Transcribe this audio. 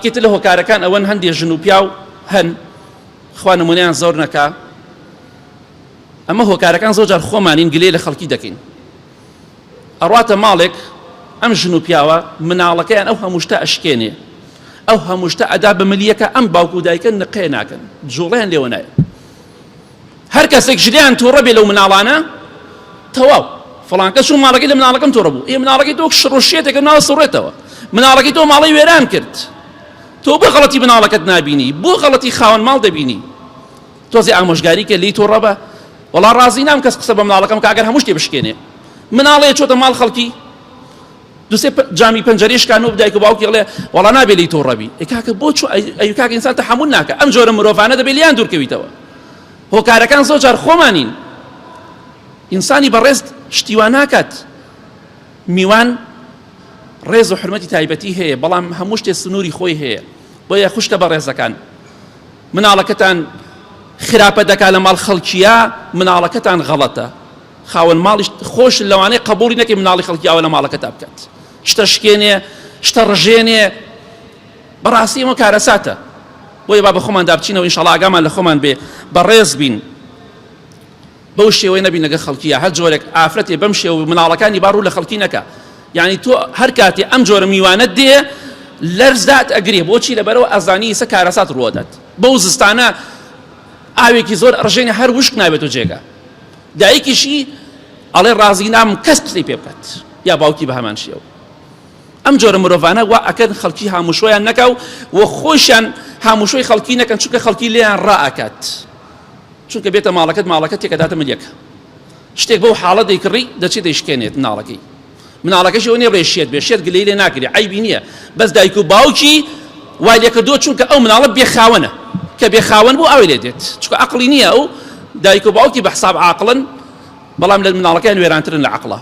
یەکێتر لە هۆکارەکان ئەوەن هەندێک ژن و پیاو هەن خوا نمونەیان زۆر نەکا ئەمە هۆکارەکان زۆر جار خۆمانین گلەی لە خەڵکی دەکەین ئەڕواتە ماڵێک ئەم ژن و پیاوە مناڵەکەیان ئەو هەمووشتە ئەشکێنێ ئەو هەمووشتە ئەدا بە ملیەکە ئەم باوکو و دایکە نقێ ناکەن جوڵیان لێوە نایە هەر کەسێک ژریان تووڕە بێ لەو مناڵانە تەواو فڵان کەس و ماڵەکەی لە مناڵەکەم تووڕە بوو مناڵەکەی تۆ شڕۆشێتێکە ناوە سڕێتەوە مناڵەکەی تۆ ماڵی وێران کرد تۆ بۆ غەڵەتی مناڵەکەت نابینی بۆ غەڵەتی خاوەن ماڵ دەبینی تۆزی ئامۆژگاری کە لی تۆڕە بە وەڵا ڕازی نام کەس قسە بە مناڵەکەم کە ئەگەر هەموو شتێ بشکێنێ مناڵەیە چۆتە ماڵ خەڵکی دوسێ جامی پەنجەرەیشکان و بدایک و باوکی ئەڵێ وەڵا نابێ لی تۆڕەبی کاکە بۆ چوو ئەی کاکە ئینسان تەحەموول ناکە ئەم جۆرە مرۆڤانە دەبێت لیان دوورکەویتەوە هۆکارەکان زۆر جار خۆمانین ئینسانی بەڕێز شتیوان ناکات میوان ڕێز و حرمەتی تایبەتی هەیە بەڵام هەموو شتێ سنووری خۆی هەیە بۆیە خوشکە بە ڕێزەکان مناڵەکەتان خراپە دەکا لە ماڵ خەڵکیە مناڵەکەتان غەڵەتە خاوەن ماڵی خۆش لەوانەیە قبوڵی نەکەی مناڵی خەڵکیاوە لە ماڵەکەتا بکات شتە شکێنێ شتە ڕژێنێ بەڕاستی ئەمە کارەساتە بۆیە با بە خۆمان دابچینەوە ئینشەڵڵا ئاگامان لە خۆمان بێ بەڕێز بین بەو شێوەی نەبین لەگە خەڵکیە هەر جۆرێک ئافرەتێ بەم شێوە مناڵەکانی باڕوو لە خەڵکی نەکە یعنی تۆ هەر کاتێ ئەم جۆرە میوانەت دێ لەرزدات ئەگرێ بۆچی لەبەرەوە ئەزانی ئیسە کارەسات ڕوەدات بەو زستانە ئاوێکی زۆر ڕژێنە هەر وشک نابێت و جێگە دایکیشی ئەڵێ ڕازی نام کەس قسەی پێ بکات یا باوکی بە هەمان شێوە ئەم جۆرە مرۆڤانە وا ئەکەن خەڵکی هاموشۆیان نەکا و خۆشیان هاموشۆی خەڵکی نەکەن چونکە خەڵکی لێیان ڕائەکات چونکە بێتە ماڵەکەت تێکەداتە ملیەکە شتێک بەو حاڵە دەیکڕی دەچێت دەیشکێنێت مناڵەکەی مناڵەکەش ئەوە نییە بڕێ شێت گلەی لێ ناکرێ عیبی نییە بەس دایک و باوکی وای لێ کردووە چونکە ئەو مناڵە بێخاوەنە کە بێخاوەن بوو ئەوەی لێ دێت چونکە عەقڵی نییە ئەو دایک و باوکی بە حساب عاقڵن بەڵام لە مناڵەکەیان وێرانترن لە عەقڵە